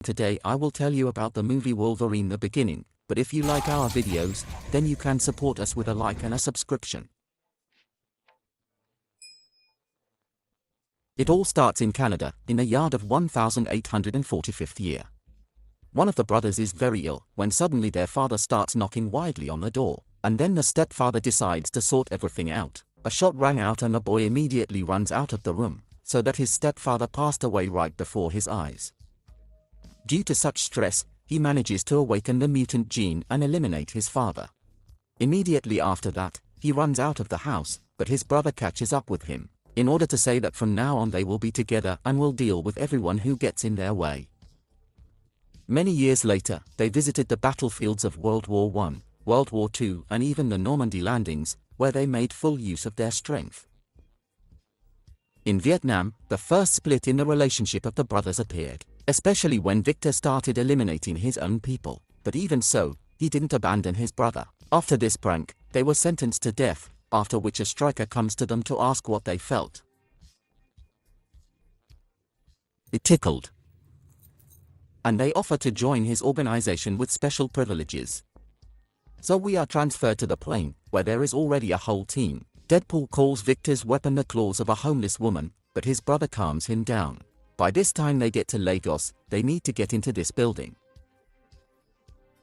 Today I will tell you about the movie Wolverine: The Beginning, but if you like our videos, then you can support us with a like and a subscription. It all starts in Canada, in the yard of 1845th year. One of the brothers is very ill, when suddenly their father starts knocking wildly on the door, and then the stepfather decides to sort everything out. A shot rang out and the boy immediately runs out of the room, so that his stepfather passed away right before his eyes. Due to such stress, he manages to awaken the mutant gene and eliminate his father. Immediately after that, he runs out of the house, but his brother catches up with him, in order to say that from now on they will be together and will deal with everyone who gets in their way. Many years later, they visited the battlefields of World War I, World War II, and even the Normandy landings, where they made full use of their strength. In Vietnam, the first split in the relationship of the brothers appeared, especially when Victor started eliminating his own people, but even so, he didn't abandon his brother. After this prank, they were sentenced to death, after which a striker comes to them to ask what they felt. It tickled. And they offer to join his organization with special privileges. So we are transferred to the plane, where there is already a whole team. Deadpool calls Victor's weapon the claws of a homeless woman, but his brother calms him down. By this time they get to Lagos, they need to get into this building.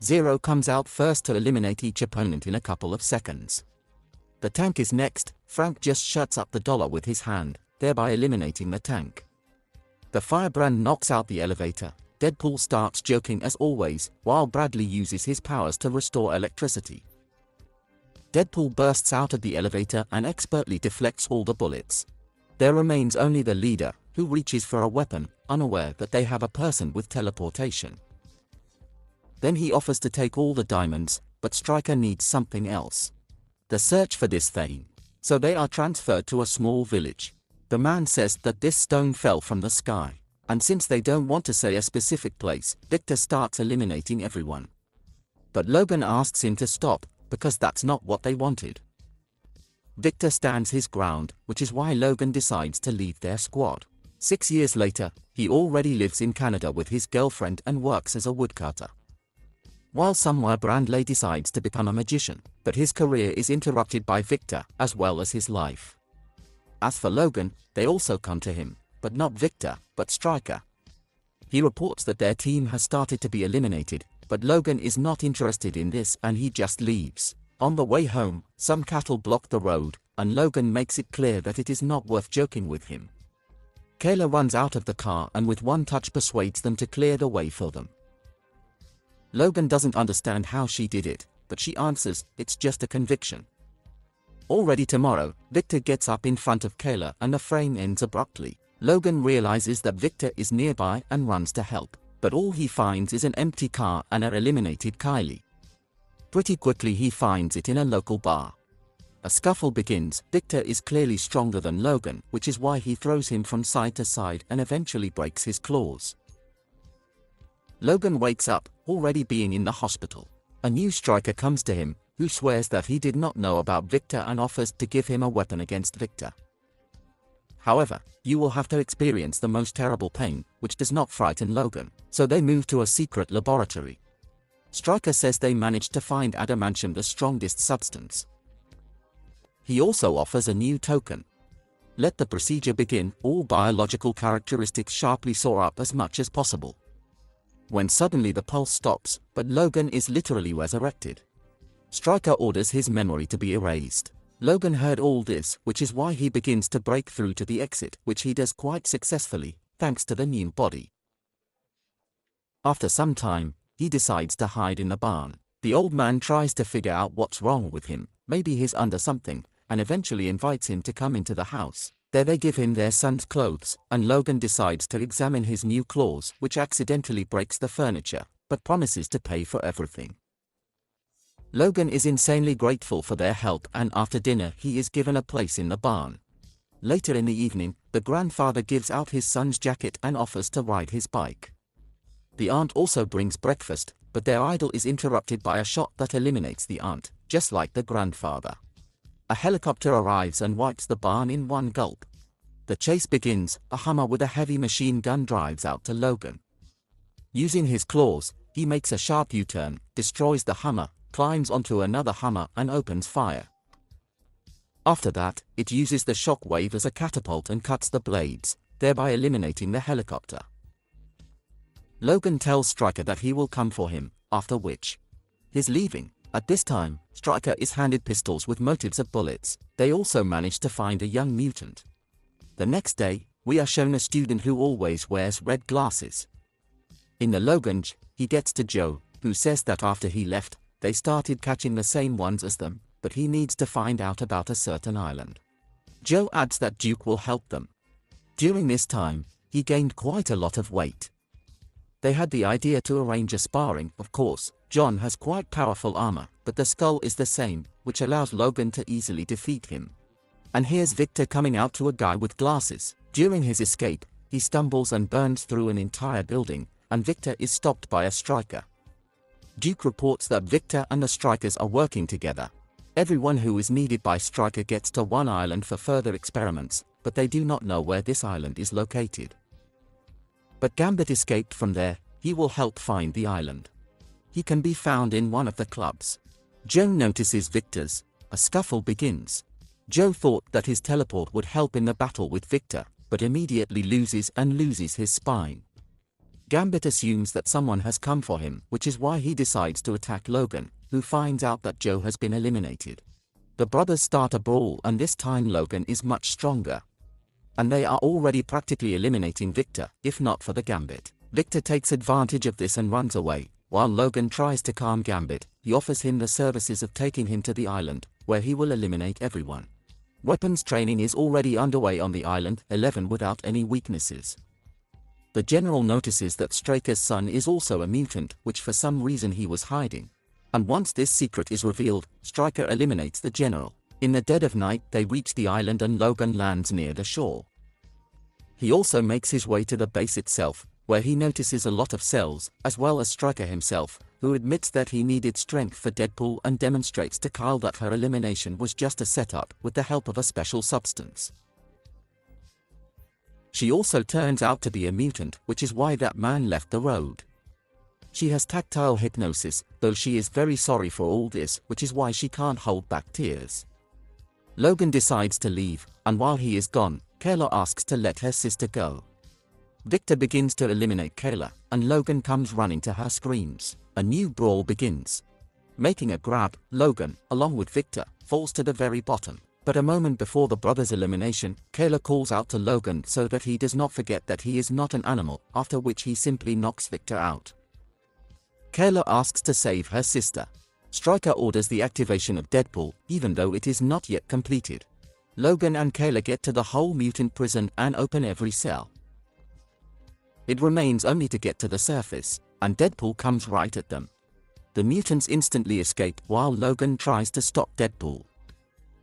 Zero comes out first to eliminate each opponent in a couple of seconds. The tank is next. Frank just shuts up the dollar with his hand, thereby eliminating the tank. The firebrand knocks out the elevator. Deadpool starts joking as always, while Bradley uses his powers to restore electricity. Deadpool bursts out of the elevator and expertly deflects all the bullets. There remains only the leader, who reaches for a weapon, unaware that they have a person with teleportation. Then he offers to take all the diamonds, but Stryker needs something else. The search for this thing. So they are transferred to a small village. The man says that this stone fell from the sky, and since they don't want to say a specific place, Victor starts eliminating everyone. But Logan asks him to stop, because that's not what they wanted. Victor stands his ground, which is why Logan decides to leave their squad. 6 years later, he already lives in Canada with his girlfriend and works as a woodcutter. While somewhere Bradley decides to become a magician, but his career is interrupted by Victor, as well as his life. As for Logan, they also come to him, but not Victor, but Stryker. He reports that their team has started to be eliminated, but Logan is not interested in this and he just leaves. On the way home, some cattle block the road, and Logan makes it clear that it is not worth joking with him. Kayla runs out of the car and with one touch persuades them to clear the way for them. Logan doesn't understand how she did it, but she answers, it's just a conviction. Already tomorrow, Victor gets up in front of Kayla and the frame ends abruptly. Logan realizes that Victor is nearby and runs to help, but all he finds is an empty car and an eliminated Kylie. Pretty quickly he finds it in a local bar. A scuffle begins. Victor is clearly stronger than Logan, which is why he throws him from side to side and eventually breaks his claws. Logan wakes up, already being in the hospital. A new striker comes to him, who swears that he did not know about Victor and offers to give him a weapon against Victor. However, you will have to experience the most terrible pain, which does not frighten Logan, so they move to a secret laboratory. Stryker says they managed to find adamantium, the strongest substance. He also offers a new token. Let the procedure begin. All biological characteristics sharply soar up as much as possible. When suddenly the pulse stops, but Logan is literally resurrected. Stryker orders his memory to be erased. Logan heard all this, which is why he begins to break through to the exit, which he does quite successfully, thanks to the new body. After some time, he decides to hide in the barn. The old man tries to figure out what's wrong with him, maybe he's under something, and eventually invites him to come into the house. There they give him their son's clothes, and Logan decides to examine his new claws, which accidentally breaks the furniture, but promises to pay for everything. Logan is insanely grateful for their help, and after dinner he is given a place in the barn. Later in the evening, the grandfather gives out his son's jacket and offers to ride his bike. The aunt also brings breakfast, but their idyll is interrupted by a shot that eliminates the aunt, just like the grandfather. A helicopter arrives and wipes the barn in one gulp. The chase begins. A Hummer with a heavy machine gun drives out to Logan. Using his claws, he makes a sharp U-turn, destroys the Hummer, climbs onto another Hummer and opens fire. After that, it uses the shock wave as a catapult and cuts the blades, thereby eliminating the helicopter. Logan tells Stryker that he will come for him, after which he's leaving. At this time, Stryker is handed pistols with motives of bullets. They also manage to find a young mutant. The next day, we are shown a student who always wears red glasses. In the Logange, he gets to Joe, who says that after he left, they started catching the same ones as them, but he needs to find out about a certain island. Joe adds that Duke will help them. During this time, he gained quite a lot of weight. They had the idea to arrange a sparring. Of course, John has quite powerful armor, but the skull is the same, which allows Logan to easily defeat him. And here's Victor coming out to a guy with glasses. During his escape, he stumbles and burns through an entire building, and Victor is stopped by a Stryker. Duke reports that Victor and the Strykers are working together. Everyone who is needed by Stryker gets to one island for further experiments, but they do not know where this island is located. But Gambit escaped from there. He will help find the island. He can be found in one of the clubs. Joe notices Victor's. A scuffle begins. Joe thought that his teleport would help in the battle with Victor, but immediately loses his spine. Gambit assumes that someone has come for him, which is why he decides to attack Logan, who finds out that Joe has been eliminated. The brothers start a brawl, and this time Logan is much stronger. And they are already practically eliminating Victor, if not for the Gambit. Victor takes advantage of this and runs away. While Logan tries to calm Gambit, he offers him the services of taking him to the island, where he will eliminate everyone. Weapons training is already underway on the island 11 without any weaknesses. The general notices that Stryker's son is also a mutant, which for some reason he was hiding. And once this secret is revealed, Stryker eliminates the general. In the dead of night, they reach the island and Logan lands near the shore. He also makes his way to the base itself, where he notices a lot of cells, as well as Stryker himself, who admits that he needed strength for Deadpool and demonstrates to Kyle that her elimination was just a setup with the help of a special substance. She also turns out to be a mutant, which is why that man left the road. She has tactile hypnosis, though she is very sorry for all this, which is why she can't hold back tears. Logan decides to leave, and while he is gone, Kayla asks to let her sister go. Victor begins to eliminate Kayla, and Logan comes running to her screams. A new brawl begins. Making a grab, Logan, along with Victor, falls to the very bottom. But a moment before the brothers' elimination, Kayla calls out to Logan so that he does not forget that he is not an animal, after which he simply knocks Victor out. Kayla asks to save her sister. Stryker orders the activation of Deadpool, even though it is not yet completed. Logan and Kayla get to the whole mutant prison and open every cell. It remains only to get to the surface, and Deadpool comes right at them. The mutants instantly escape while Logan tries to stop Deadpool.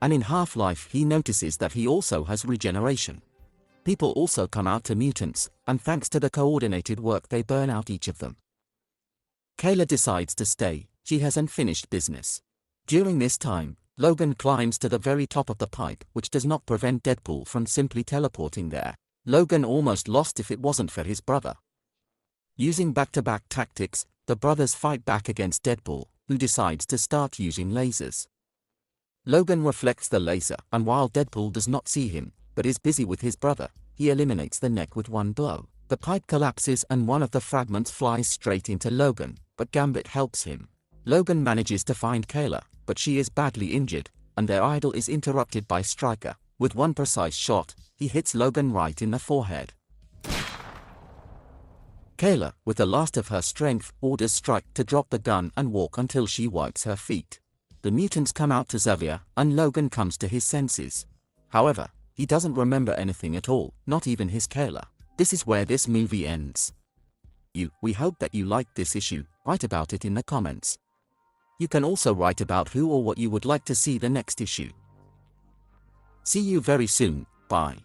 And in Half-Life he notices that he also has regeneration. People also come out to mutants, and thanks to the coordinated work they burn out each of them. Kayla decides to stay. She has unfinished business. During this time, Logan climbs to the very top of the pipe, which does not prevent Deadpool from simply teleporting there. Logan almost lost if it wasn't for his brother. Using back-to-back tactics, the brothers fight back against Deadpool, who decides to start using lasers. Logan reflects the laser, and while Deadpool does not see him, but is busy with his brother, he eliminates the neck with one blow. The pipe collapses and one of the fragments flies straight into Logan, but Gambit helps him. Logan manages to find Kayla, but she is badly injured, and their idol is interrupted by Stryker. With one precise shot, he hits Logan right in the forehead. Kayla, with the last of her strength, orders Stryker to drop the gun and walk until she wipes her feet. The mutants come out to Xavier, and Logan comes to his senses. However, he doesn't remember anything at all, not even his Kayla. This is where this movie ends. We hope that you liked this issue. Write about it in the comments. You can also write about who or what you would like to see the next issue. See you very soon. Bye.